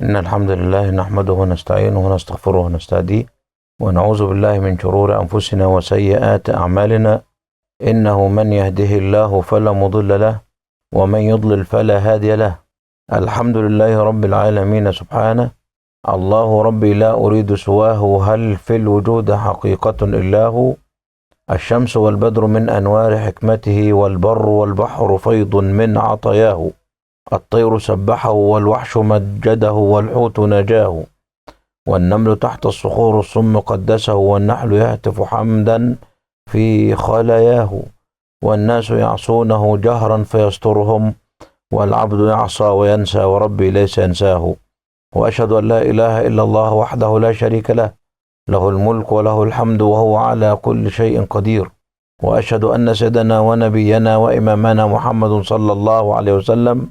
إن الحمد لله نحمده ونستعينه ونستغفره ونستهديه ونعوذ بالله من شرور أنفسنا وسيئات أعمالنا. إنه من يهده الله فلا مضل له ومن يضلل فلا هادي له. الحمد لله رب العالمين سبحانه. الله ربي لا أريد سواه، هل في الوجود حقيقة إلا هو؟ الشمس والبدر من أنوار حكمته، والبر والبحر فيض من عطاياه. الطير سبحه والوحش مجده والحوت نجاه، والنمل تحت الصخور الصم قدسه، والنحل يهتف حمدا في خلاياه. والناس يعصونه جهرا فيسترهم، والعبد يعصى وينسى وربي ليس ينساه. وأشهد أن لا إله إلا الله وحده لا شريك له، له الملك وله الحمد وهو على كل شيء قدير. وأشهد أن سيدنا ونبينا وإمامنا محمد صلى الله عليه وسلم.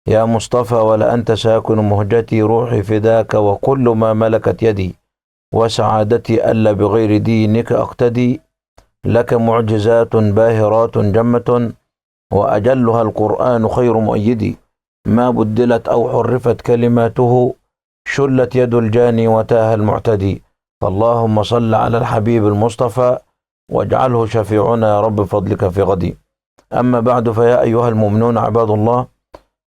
يا مصطفى ولا أنت ساكن مهجتي، روحي فداك وكل ما ملكت يدي، وسعادتي ألا بغير دينك أقتدي. لك معجزات باهرات جمة، وأجلها القرآن خير مؤيدي. ما بدلت أو حرفت كلماته، شلت يد الجاني وتاه المعتدي. فاللهم صل على الحبيب المصطفى، واجعله شفيعنا يا رب فضلك في غدي. أما بعد، فيا أيها المؤمنون عباد الله،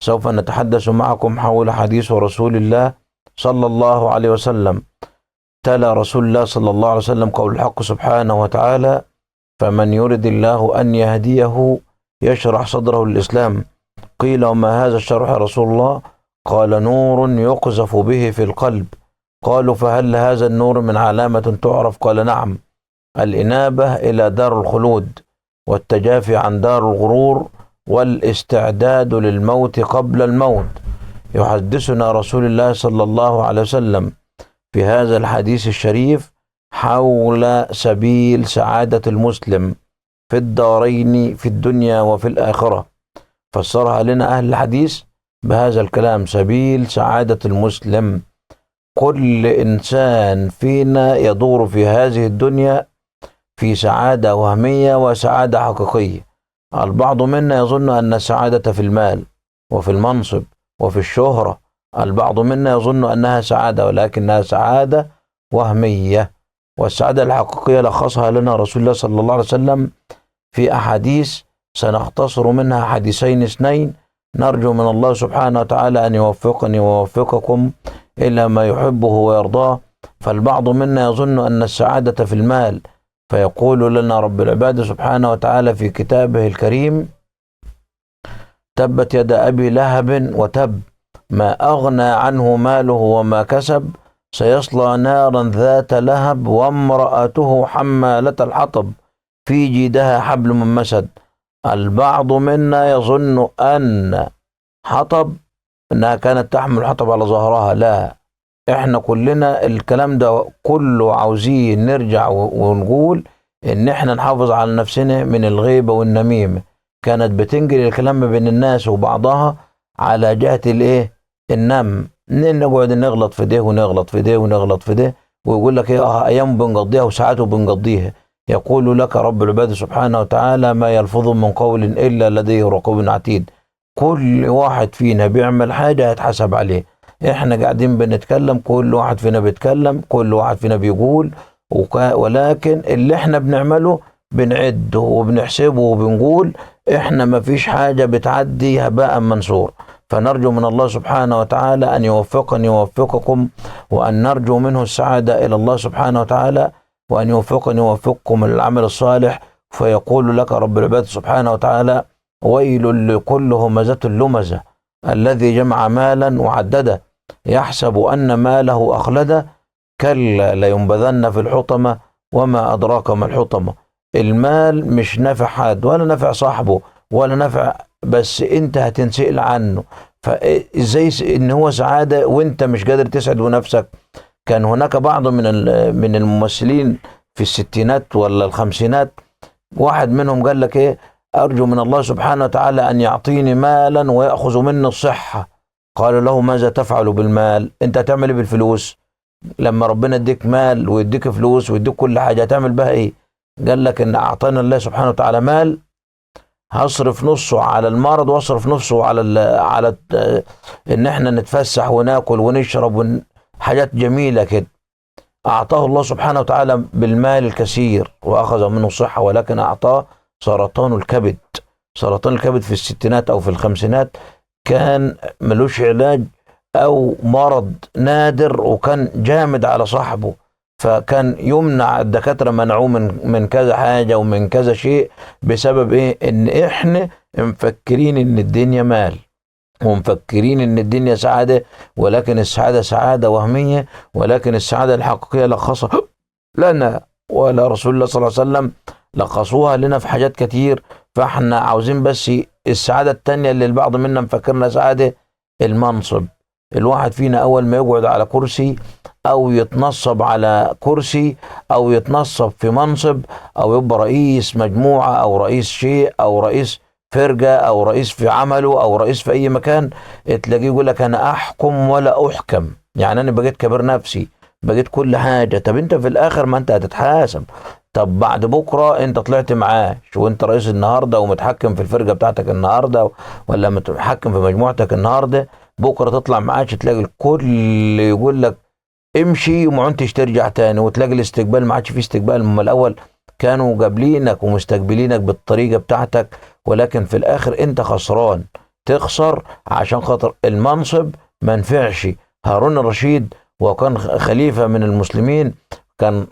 سوف نتحدث معكم حول حديث رسول الله صلى الله عليه وسلم. تلا رسول الله صلى الله عليه وسلم قول الحق سبحانه وتعالى: فمن يرد الله أن يهديه يشرح صدره للإسلام. قيل: وما هذا الشرح يا رسول الله؟ قال: نور يقذف به في القلب. قالوا: فهل هذا النور من علامة تعرف؟ قال: نعم، الإنابة إلى دار الخلود، والتجافي عن دار الغرور، والاستعداد للموت قبل الموت. يحدثنا رسول الله صلى الله عليه وسلم في هذا الحديث الشريف حول سبيل سعادة المسلم في الدارين، في الدنيا وفي الآخرة. فسرها لنا أهل الحديث بهذا الكلام: سبيل سعادة المسلم. كل إنسان فينا يدور في هذه الدنيا في سعادة وهمية وسعادة حقيقية. البعض منا يظن أن السعادة في المال وفي المنصب وفي الشهرة. البعض منا يظن أنها سعادة، ولكنها سعادة وهمية. والسعادة الحقيقية لخصها لنا رسول الله صلى الله عليه وسلم في أحاديث، سنختصر منها حديثين اثنين، نرجو من الله سبحانه وتعالى أن يوفقني ويوفقكم إلى ما يحبه ويرضاه. فالبعض منا يظن أن السعادة في المال، فيقول لنا رب العباد سبحانه وتعالى في كتابه الكريم: تبت يد أبي لهب وتب، ما أغنى عنه ماله وما كسب، سيصلى نارا ذات لهب، وامرأته حمالة الحطب، في جيدها حبل من مسد. البعض منا يظن أن حطب أنها كانت تحمل حطب على ظهرها. لا، احنا كلنا الكلام ده كله عاوزين نرجع ونقول ان احنا نحافظ على نفسنا من الغيبة والنميمة. كانت بتنقل الكلام ما بين الناس وبعضها على جهة الايه؟ النم. نقعد نغلط في ده ونغلط في ده ونغلط في ده، ويقول لك ايه؟ ايام بنقضيها وساعات بنقضيها. يقول لك رب العباد سبحانه وتعالى: ما يلفظ من قول الا لديه رقيب عتيد. كل واحد فينا بيعمل حاجة هيتحسب عليه. احنا قاعدين بنتكلم، كل واحد فينا بيتكلم، كل واحد فينا بيقول، ولكن اللي احنا بنعمله بنعده وبنحسبه وبنقول. احنا ما فيش حاجة بتعدي هباء منثور. فنرجو من الله سبحانه وتعالى أن يوفقني ويوفقكم، وأن نرجو منه السعادة إلى الله سبحانه وتعالى، وأن يوفقني ويوفقكم للعمل الصالح. فيقول لك رب العباد سبحانه وتعالى: ويل لكل همزة لمزة، الذي جمع مالا وعدده، يحسب أن ماله أخلده، كلا لينبذن في الحطمة، وما أدراك ما الحطمة. المال مش نافع حد، ولا نافع صاحبه، ولا نافع، بس انت هتنسئل عنه. فازاي ان هو سعادة وانت مش قادر تسعد بنفسك؟ كان هناك بعض من الممثلين في الستينات ولا الخمسينات، واحد منهم قال لك ايه: أرجو من الله سبحانه وتعالى أن يعطيني مالا ويأخذ مني الصحة. قال له: ماذا تفعل بالمال؟ أنت هتعمل إيه بالفلوس؟ لما ربنا يديك مال ويديك فلوس ويديك كل حاجة، هتعمل بها إيه؟ قال لك: إن أعطانا الله سبحانه وتعالى مال هصرف نصه على المرض واصرف نصه على ان احنا نتفسح وناكل ونشرب حاجات جميلة كده. أعطاه الله سبحانه وتعالى بالمال الكثير وأخذ منه الصحة، ولكن أعطاه سرطان الكبد. سرطان الكبد في الستينات أو في الخمسينات كان ملوش علاج، أو مرض نادر وكان جامد على صاحبه، فكان يمنع الدكاترة، منعوه من كذا حاجة ومن كذا شيء بسبب إيه؟ إن إحنا مفكرين إن الدنيا مال، ومفكرين ان الدنيا سعادة، ولكن السعادة سعادة وهمية، ولكن السعادة الحقيقية لخصها لنا ولا رسول الله صلى الله عليه وسلم، لخصوها لنا في حاجات كتير. فاحنا عاوزين بس السعادة التانية اللي البعض منا مفكرنا سعادة، المنصب. الواحد فينا اول ما يقعد على كرسي او يتنصب على كرسي او يتنصب في منصب او يبقى رئيس مجموعة او رئيس شيء او رئيس فرقة او رئيس في عمله او رئيس في اي مكان، تلاقيه يقول لك انا احكم ولا احكم، يعني انا بقيت كبير نفسي، بقيت كل حاجة. طب انت في الاخر ما انت هتتحاسب. طب بعد بكرة انت طلعت معاش وانت رئيس النهاردة ومتحكم في الفرقة بتاعتك النهاردة، ولا متحكم في مجموعتك النهاردة، بكرة تطلع معاش تلاقي الكل يقول لك امشي وما عدتش ترجع تاني، وتلاقي الاستقبال ما عادش فيه استقبال. من الاول كانوا قابلينك ومستقبلينك بالطريقة بتاعتك، ولكن في الاخر انت خسران، تخسر عشان خاطر المنصب ما نفعش. هارون الرشيد وكان خليفة من المسلمين، كان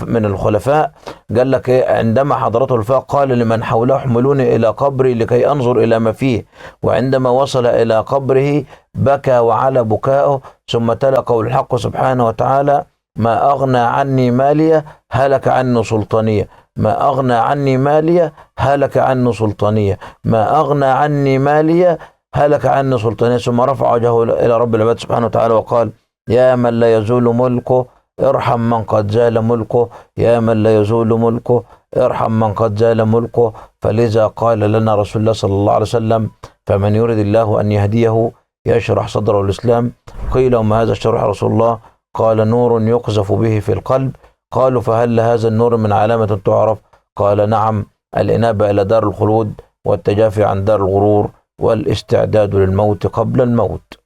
من الخلفاء، قال لك إيه عندما حضرته الوفاة؟ قال لمن حوله احملوني إلى قبري لكي أنظر إلى ما فيه. وعندما وصل إلى قبره بكى وعلى بكائه، ثم تلا قول الحق سبحانه وتعالى: ما أغنى عني مالية هلك عني سلطانية، ما أغنى عني مالية هلك عني سلطانية، ما أغنى عني مالية هلك عني سلطانية. ثم رفع وجهه إلى رب العباد سبحانه وتعالى وقال: يا من لا يزول ملكه ارحم من قد زال ملكه، يا من لا يزول ملكه ارحم من قد زال ملكه. فلذا قال لنا رسول الله صلى الله عليه وسلم: فمن يرد الله أن يهديه يشرح صدره الإسلام. قيل: وما هذا الشرح رسول الله؟ قال: نور يقذف به في القلب. قالوا: فهل هذا النور من علامة تعرف؟ قال: نعم، الإنابة إلى دار الخلود، والتجافي عن دار الغرور، والاستعداد للموت قبل الموت.